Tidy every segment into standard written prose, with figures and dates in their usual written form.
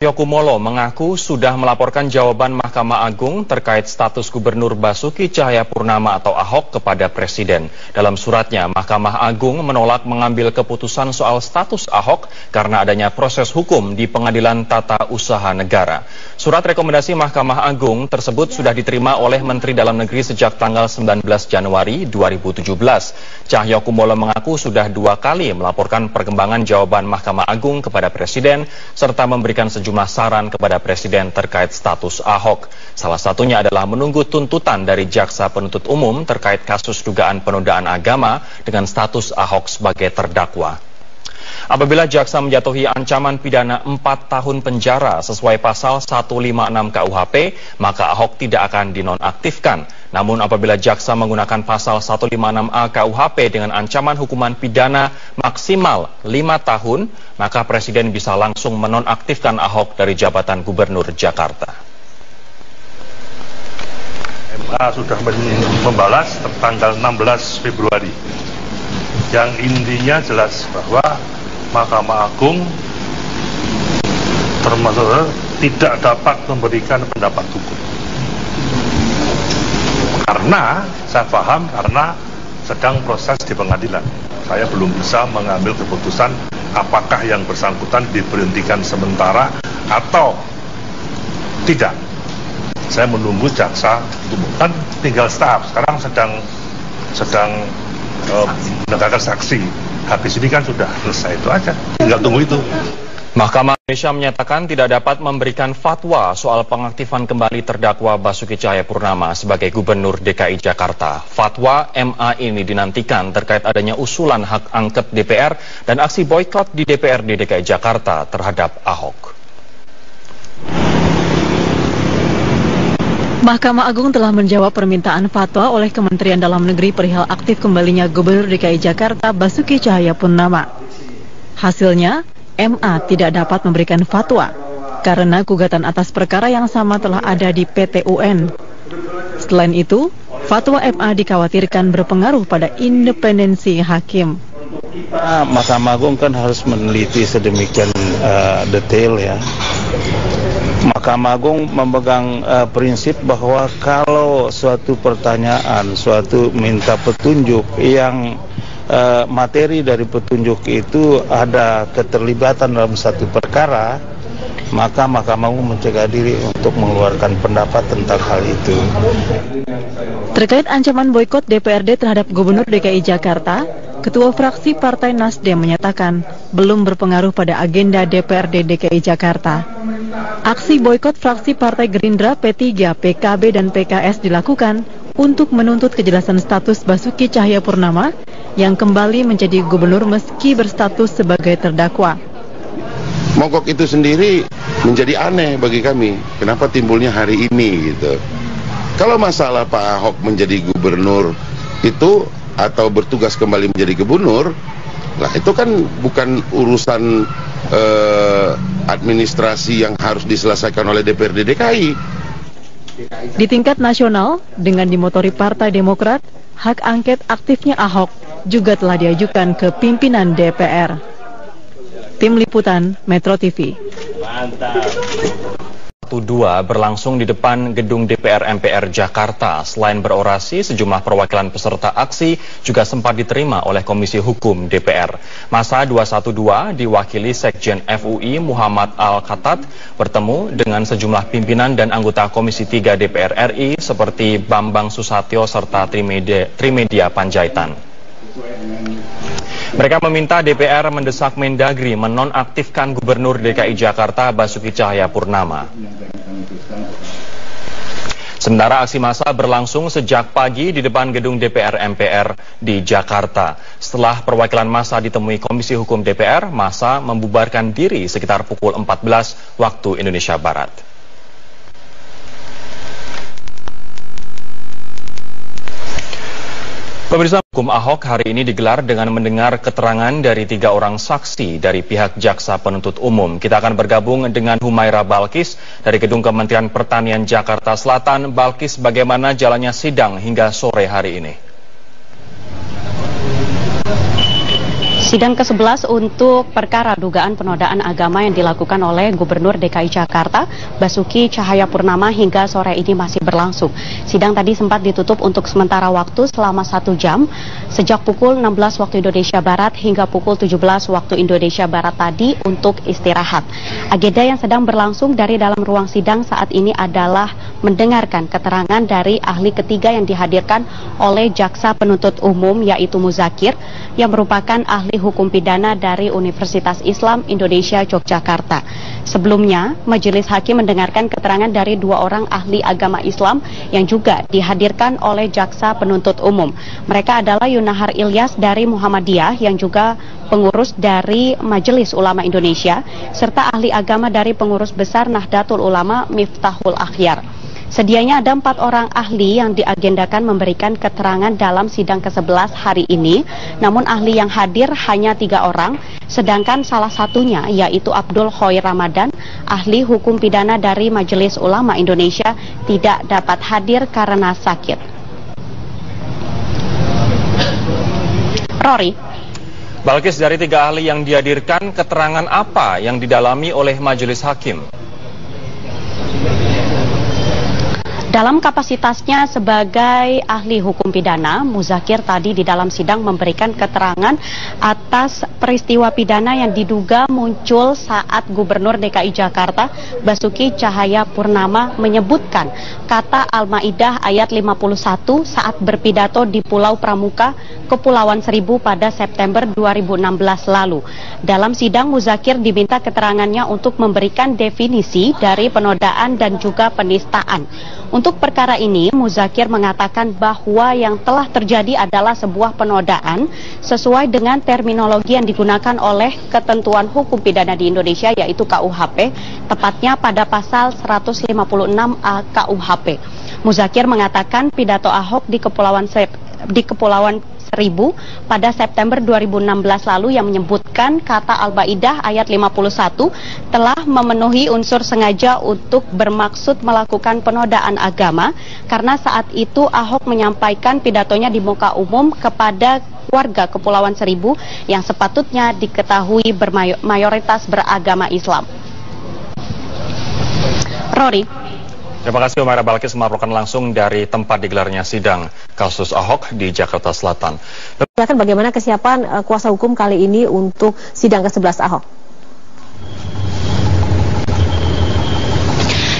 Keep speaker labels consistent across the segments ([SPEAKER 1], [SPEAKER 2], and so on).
[SPEAKER 1] Cahyokumolo mengaku sudah melaporkan jawaban Mahkamah Agung terkait status Gubernur Basuki Cahayapurnama atau Ahok kepada Presiden. Dalam suratnya, Mahkamah Agung menolak mengambil keputusan soal status Ahok karena adanya proses hukum di Pengadilan Tata Usaha Negara. Surat rekomendasi Mahkamah Agung tersebut sudah diterima oleh Menteri Dalam Negeri sejak tanggal 19 Januari 2017. Cahyokumolo mengaku sudah 2 kali melaporkan perkembangan jawaban Mahkamah Agung kepada Presiden serta memberikan sejumlah saran kepada Presiden terkait status Ahok. Salah satunya adalah menunggu tuntutan dari Jaksa Penuntut Umum terkait kasus dugaan penodaan agama dengan status Ahok sebagai terdakwa. Apabila jaksa menjatuhi ancaman pidana 4 tahun penjara sesuai pasal 156 KUHP, maka Ahok tidak akan dinonaktifkan. Namun apabila jaksa menggunakan pasal 156A KUHP dengan ancaman hukuman pidana maksimal 5 tahun, maka Presiden bisa langsung menonaktifkan Ahok dari jabatan Gubernur Jakarta.
[SPEAKER 2] MA sudah membalas tanggal 16 Februari. Yang intinya jelas bahwa Mahkamah Agung termasuk tidak dapat memberikan pendapat hukum. Karena saya paham karena sedang proses di pengadilan. Saya belum bisa mengambil keputusan apakah yang bersangkutan diberhentikan sementara atau tidak. Saya menunggu jaksa kan tinggal staf. Sekarang sedang menegakkan saksi. Habis ini kan sudah selesai, itu aja. Tinggal tunggu itu.
[SPEAKER 1] Mahkamah Indonesia menyatakan tidak dapat memberikan fatwa soal pengaktifan kembali terdakwa Basuki Cahayapurnama sebagai Gubernur DKI Jakarta. Fatwa MA ini dinantikan terkait adanya usulan hak angket DPR dan aksi boikot di DPRD DKI Jakarta terhadap Ahok.
[SPEAKER 3] Mahkamah Agung telah menjawab permintaan fatwa oleh Kementerian Dalam Negeri perihal aktif kembalinya Gubernur DKI Jakarta Basuki Cahayapurnama. Hasilnya, MA tidak dapat memberikan fatwa karena gugatan atas perkara yang sama telah ada di PT UN. Selain itu, fatwa MA dikhawatirkan berpengaruh pada independensi hakim.
[SPEAKER 4] Mahkamah Agung kan harus meneliti sedemikian detail ya. Mahkamah Agung memegang prinsip bahwa kalau suatu pertanyaan, suatu minta petunjuk yang materi dari petunjuk itu ada keterlibatan dalam satu perkara, maka Mahkamah Agung mencegah diri untuk mengeluarkan pendapat tentang hal itu.
[SPEAKER 3] Terkait ancaman boikot DPRD terhadap Gubernur DKI Jakarta, Ketua Fraksi Partai Nasdem menyatakan belum berpengaruh pada agenda DPRD DKI Jakarta. Aksi boikot fraksi Partai Gerindra, P3, PKB, dan PKS dilakukan untuk menuntut kejelasan status Basuki Cahayapurnama yang kembali menjadi gubernur meski berstatus sebagai terdakwa.
[SPEAKER 5] Mogok itu sendiri menjadi aneh bagi kami. Kenapa timbulnya hari ini gitu? Kalau masalah Pak Ahok menjadi gubernur itu atau bertugas kembali menjadi gubernur, lah itu kan bukan urusan administrasi yang harus diselesaikan oleh DPRD DKI.
[SPEAKER 3] Di tingkat nasional, dengan dimotori Partai Demokrat, hak angket aktifnya Ahok juga telah diajukan ke pimpinan DPR. Tim Liputan Metro TV.
[SPEAKER 1] 1-2 berlangsung di depan gedung DPR MPR Jakarta. Selain berorasi, sejumlah perwakilan peserta aksi juga sempat diterima oleh Komisi Hukum DPR. Masa 212 diwakili Sekjen FUI Muhammad Al-Khattab bertemu dengan sejumlah pimpinan dan anggota Komisi 3 DPR RI seperti Bambang Susatyo serta Trimedia Panjaitan. Mereka meminta DPR mendesak Mendagri menonaktifkan Gubernur DKI Jakarta Basuki Cahayapurnama. Sementara aksi massa berlangsung sejak pagi di depan gedung DPR MPR di Jakarta. Setelah perwakilan massa ditemui Komisi Hukum DPR, massa membubarkan diri sekitar pukul 14 waktu Indonesia Barat. Pemirsa, hukum Ahok hari ini digelar dengan mendengar keterangan dari 3 orang saksi dari pihak Jaksa Penuntut Umum. Kita akan bergabung dengan Humaira Balkis dari Gedung Kementerian Pertanian Jakarta Selatan. Balkis, bagaimana jalannya sidang hingga sore hari ini?
[SPEAKER 6] Sidang ke-11 untuk perkara dugaan penodaan agama yang dilakukan oleh Gubernur DKI Jakarta, Basuki Cahayapurnama hingga sore ini masih berlangsung. Sidang tadi sempat ditutup untuk sementara waktu selama 1 jam, sejak pukul 16 waktu Indonesia Barat hingga pukul 17 waktu Indonesia Barat tadi untuk istirahat. Agenda yang sedang berlangsung dari dalam ruang sidang saat ini adalah mendengarkan keterangan dari ahli ketiga yang dihadirkan oleh Jaksa Penuntut Umum, yaitu Muzakir, yang merupakan ahli hukum pidana dari Universitas Islam Indonesia Yogyakarta. Sebelumnya, majelis hakim mendengarkan keterangan dari 2 orang ahli agama Islam yang juga dihadirkan oleh Jaksa Penuntut Umum. Mereka adalah Yunahar Ilyas dari Muhammadiyah yang juga pengurus dari Majelis Ulama Indonesia, serta ahli agama dari pengurus besar Nahdlatul Ulama Miftahul Akhyar. Sedianya ada 4 orang ahli yang diagendakan memberikan keterangan dalam sidang ke-11 hari ini, namun ahli yang hadir hanya 3 orang, sedangkan salah satunya yaitu Abdul Khoir Ramadan, ahli hukum pidana dari Majelis Ulama Indonesia, tidak dapat hadir karena sakit. Rory.
[SPEAKER 1] Balkis, dari 3 ahli yang dihadirkan, keterangan apa yang didalami oleh majelis hakim?
[SPEAKER 6] Dalam kapasitasnya sebagai ahli hukum pidana, Muzakir tadi di dalam sidang memberikan keterangan atas peristiwa pidana yang diduga muncul saat Gubernur DKI Jakarta, Basuki Cahayapurnama, menyebutkan kata Al-Maidah ayat 51 saat berpidato di Pulau Pramuka, Kepulauan Seribu pada September 2016 lalu. Dalam sidang, Muzakir diminta keterangannya untuk memberikan definisi dari penodaan dan juga penistaan. Untuk perkara ini, Muzakir mengatakan bahwa yang telah terjadi adalah sebuah penodaan sesuai dengan terminologi yang digunakan oleh ketentuan hukum pidana di Indonesia, yaitu KUHP, tepatnya pada pasal 156A KUHP. Muzakir mengatakan pidato Ahok di Kepulauan Seribu pada September 2016 lalu yang menyebutkan kata Al-Maidah ayat 51 telah memenuhi unsur sengaja untuk bermaksud melakukan penodaan agama, karena saat itu Ahok menyampaikan pidatonya di muka umum kepada warga Kepulauan Seribu yang sepatutnya diketahui mayoritas beragama Islam. Rory.
[SPEAKER 1] Terima kasih Umaira. Balkis melaporkan langsung dari tempat digelarnya sidang kasus Ahok di Jakarta Selatan.
[SPEAKER 7] Bagaimana kesiapan kuasa hukum kali ini untuk sidang ke-11 Ahok?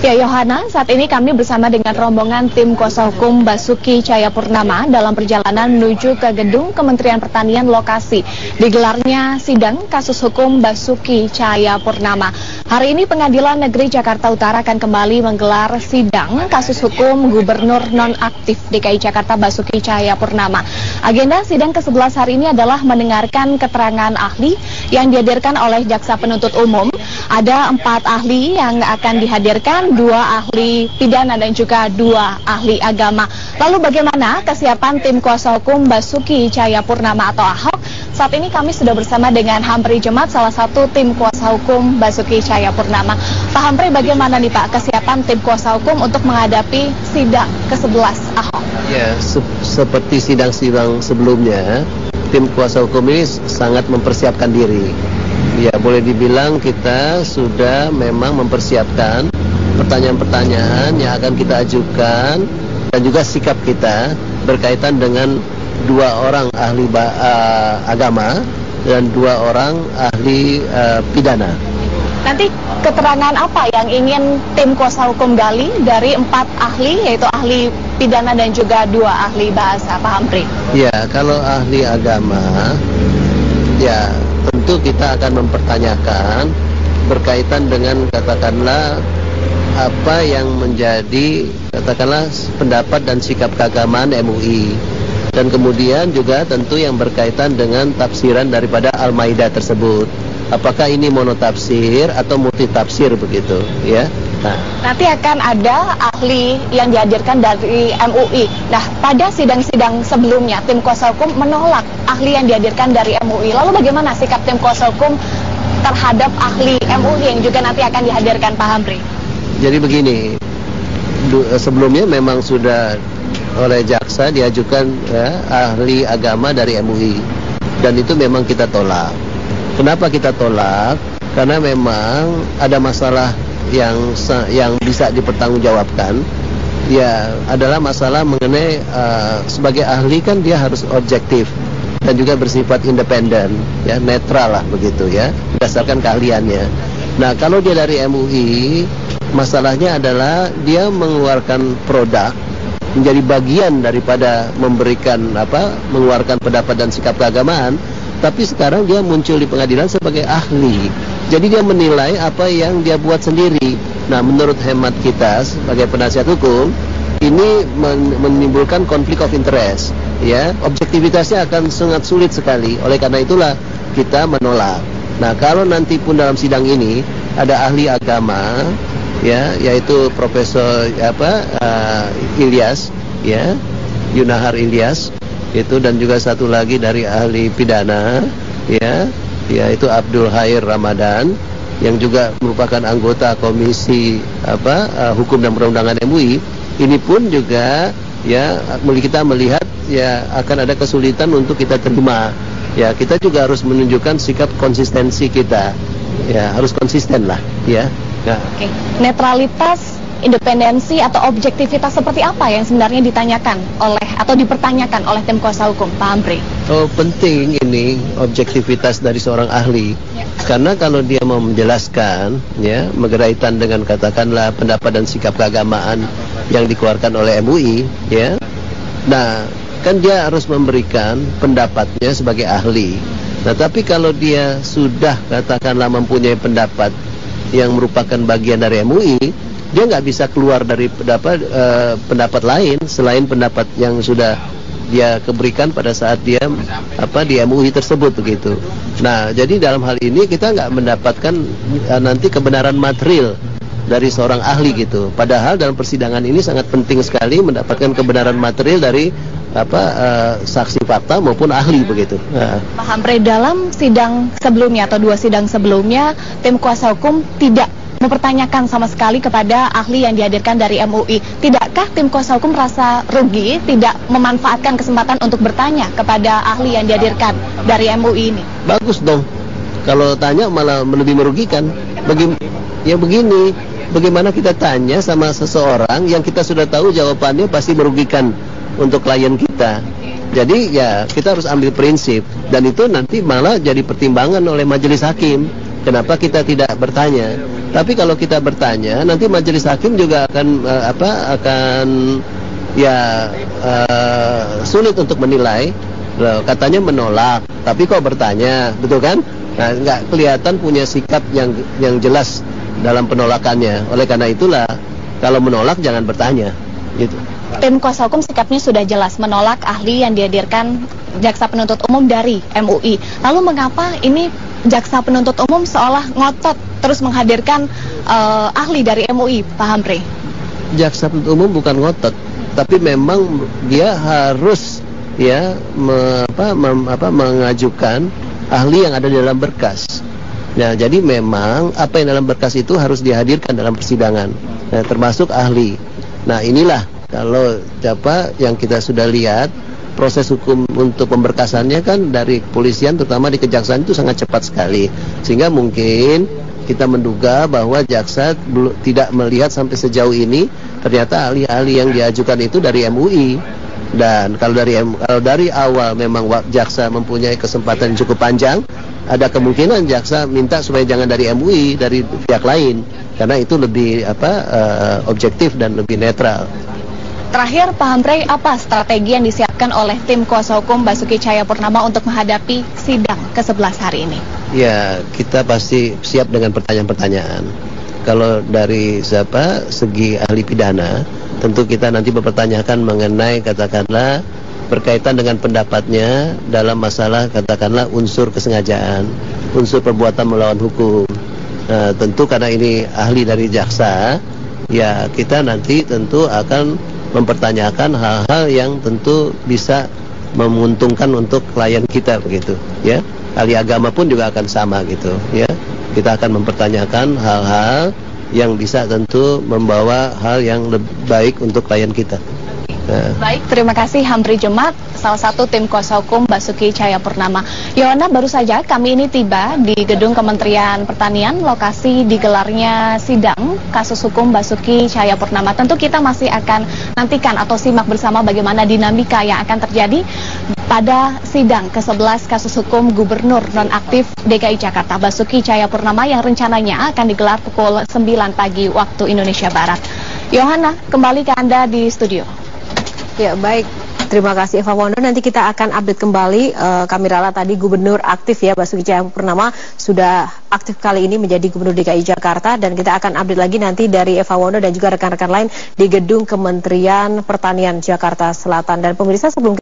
[SPEAKER 8] Ya Yohana, saat ini kami bersama dengan rombongan tim kuasa hukum Basuki Cahayapurnama dalam perjalanan menuju ke gedung Kementerian Pertanian lokasi digelarnya sidang kasus hukum Basuki Cahayapurnama. Hari ini Pengadilan Negeri Jakarta Utara akan kembali menggelar sidang kasus hukum Gubernur nonaktif DKI Jakarta Basuki Cahayapurnama. Agenda sidang ke-11 hari ini adalah mendengarkan keterangan ahli yang dihadirkan oleh Jaksa Penuntut Umum. Ada 4 ahli yang akan dihadirkan, 2 ahli pidana dan juga 2 ahli agama. Lalu bagaimana kesiapan tim kuasa hukum Basuki Cahayapurnama atau Ahok? Saat ini kami sudah bersama dengan Hamri Jemat, salah satu tim kuasa hukum Basuki Cahayapurnama. Pak Hamri, bagaimana nih Pak kesiapan tim kuasa hukum untuk menghadapi sidang ke-11 Ahok?
[SPEAKER 9] Ya, seperti sidang-sidang sebelumnya, tim kuasa hukum ini sangat mempersiapkan diri. Ya, boleh dibilang kita sudah memang mempersiapkan pertanyaan-pertanyaan yang akan kita ajukan dan juga sikap kita berkaitan dengan 2 orang ahli agama dan 2 orang ahli pidana.
[SPEAKER 8] Nanti keterangan apa yang ingin tim kuasa hukum gali dari 4 ahli, yaitu ahli pidana dan juga 2 ahli bahasa, Pak Hamri?
[SPEAKER 9] Ya, kalau ahli agama, ya tentu kita akan mempertanyakan berkaitan dengan katakanlah apa yang menjadi katakanlah pendapat dan sikap keagamaan MUI, dan kemudian juga tentu yang berkaitan dengan tafsiran daripada Al-Maidah tersebut. Apakah ini monotafsir atau multitafsir begitu, ya? Nah,
[SPEAKER 8] nanti akan ada ahli yang dihadirkan dari MUI. Nah, pada sidang-sidang sebelumnya tim kuasa hukum menolak ahli yang dihadirkan dari MUI. Lalu bagaimana sikap tim kuasa hukum terhadap ahli MUI yang juga nanti akan dihadirkan, Pak Hamri?
[SPEAKER 9] Jadi begini, sebelumnya memang sudah oleh jaksa diajukan ahli agama dari MUI. dan itu memang kita tolak. Kenapa kita tolak? Karena memang ada masalah yang bisa dipertanggungjawabkan. Ya, adalah masalah mengenai sebagai ahli kan dia harus objektif dan juga bersifat independen, ya, netral lah begitu ya, berdasarkan keahliannya. Nah, kalau dia dari MUI, masalahnya adalah dia mengeluarkan produk menjadi bagian daripada mengeluarkan pendapat dan sikap keagamaan, tapi sekarang dia muncul di pengadilan sebagai ahli. Jadi dia menilai apa yang dia buat sendiri. Nah, menurut hemat kita sebagai penasihat hukum, ini menimbulkan konflik of interest, ya. Objektivitasnya akan sangat sulit sekali. Oleh karena itulah kita menolak. Nah, kalau nanti pun dalam sidang ini ada ahli agama, ya, yaitu Profesor Ilyas, ya, Yunahar Ilyas, itu, dan juga satu lagi dari ahli pidana, ya, yaitu Abdul Khair Ramadan, yang juga merupakan anggota Komisi Hukum dan Perundangan MUI. Ini pun juga, ya, kita melihat, ya, akan ada kesulitan untuk kita terima. Ya, kita juga harus menunjukkan sikap konsistensi kita. Ya, harus konsisten lah, ya. Nah.
[SPEAKER 8] Oke. Netralitas, independensi atau objektivitas seperti apa yang sebenarnya ditanyakan oleh atau dipertanyakan oleh tim kuasa hukum, Pak Hamfrey?
[SPEAKER 9] Oh, penting ini objektivitas dari seorang ahli. Ya. Karena kalau dia mau menjelaskan, ya, berkaitan dengan katakanlah pendapat dan sikap keagamaan yang dikeluarkan oleh MUI, ya. Nah, kan dia harus memberikan pendapatnya sebagai ahli. Nah, tapi kalau dia sudah katakanlah mempunyai pendapat yang merupakan bagian dari MUI, dia nggak bisa keluar dari pendapat lain selain pendapat yang sudah dia berikan pada saat dia di MUI tersebut begitu. Nah, jadi dalam hal ini kita nggak mendapatkan nanti kebenaran material dari seorang ahli gitu. Padahal dalam persidangan ini sangat penting sekali mendapatkan kebenaran material dari saksi fakta maupun ahli begitu. Nah.
[SPEAKER 8] Pak Hamfrey, dalam sidang sebelumnya atau 2 sidang sebelumnya, tim kuasa hukum tidak mempertanyakan sama sekali kepada ahli yang dihadirkan dari MUI. Tidakkah tim kuasa hukum merasa rugi tidak memanfaatkan kesempatan untuk bertanya kepada ahli yang dihadirkan dari MUI ini?
[SPEAKER 9] Bagus dong. Kalau tanya malah lebih merugikan. Begini, bagaimana kita tanya sama seseorang yang kita sudah tahu jawabannya pasti merugikan untuk klien kita. Jadi ya kita harus ambil prinsip, dan itu nanti malah jadi pertimbangan oleh majelis hakim. Kenapa kita tidak bertanya? Tapi kalau kita bertanya, nanti majelis hakim juga akan sulit untuk menilai. Loh, katanya menolak, tapi kok bertanya, betul kan? Nah, nggak kelihatan punya sikap yang jelas dalam penolakannya. Oleh karena itulah, kalau menolak jangan bertanya, gitu.
[SPEAKER 8] Tim kuasa hukum sikapnya sudah jelas menolak ahli yang dihadirkan jaksa penuntut umum dari MUI. Lalu mengapa ini jaksa penuntut umum seolah ngotot terus menghadirkan ahli dari MUI, Pak Hamfrey?
[SPEAKER 9] Jaksa penuntut umum bukan ngotot, tapi memang dia harus mengajukan ahli yang ada di dalam berkas. Nah, jadi memang apa yang dalam berkas itu harus dihadirkan dalam persidangan, termasuk ahli. Nah, inilah kalau yang kita sudah lihat, proses hukum untuk pemberkasannya kan dari kepolisian terutama di kejaksaan itu sangat cepat sekali. Sehingga mungkin kita menduga bahwa jaksa tidak melihat sampai sejauh ini ternyata ahli-ahli yang diajukan itu dari MUI. Dan kalau dari awal memang jaksa mempunyai kesempatan cukup panjang, ada kemungkinan jaksa minta supaya jangan dari MUI, dari pihak lain, karena itu lebih objektif dan lebih netral.
[SPEAKER 8] Terakhir, Pak Hamfrey, apa strategi yang disiapkan oleh tim kuasa hukum Basuki Cahayapurnama untuk menghadapi sidang ke-11 hari ini?
[SPEAKER 9] Ya, kita pasti siap dengan pertanyaan-pertanyaan. Kalau dari segi ahli pidana, tentu kita nanti mempertanyakan mengenai katakanlah berkaitan dengan pendapatnya dalam masalah katakanlah unsur kesengajaan, unsur perbuatan melawan hukum. Nah, tentu karena ini ahli dari jaksa, ya kita nanti tentu akan mempertanyakan hal-hal yang tentu bisa menguntungkan untuk klien kita begitu, ya. Ahli agama pun juga akan sama gitu, ya. Kita akan mempertanyakan hal-hal yang bisa tentu membawa hal yang lebih baik untuk klien kita.
[SPEAKER 8] Baik, terima kasih Hamri Jemat, salah satu tim kuasa hukum Basuki Cahayapurnama. Yohana, baru saja kami ini tiba di gedung Kementerian Pertanian, lokasi digelarnya sidang kasus hukum Basuki Cahayapurnama. Tentu kita masih akan nantikan atau simak bersama bagaimana dinamika yang akan terjadi pada sidang ke-11 kasus hukum Gubernur nonaktif DKI Jakarta Basuki Cahayapurnama yang rencananya akan digelar pukul 9 pagi waktu Indonesia Barat. Yohana, kembali ke Anda di studio.
[SPEAKER 7] Ya, baik. Terima kasih Eva Wondo. Nanti kita akan update kembali. Kami rala tadi Gubernur aktif ya, Basuki Cahayapurnama sudah aktif kali ini menjadi Gubernur DKI Jakarta, dan kita akan update lagi nanti dari Eva Wondo dan juga rekan-rekan lain di gedung Kementerian Pertanian Jakarta Selatan. Dan pemirsa, sebelum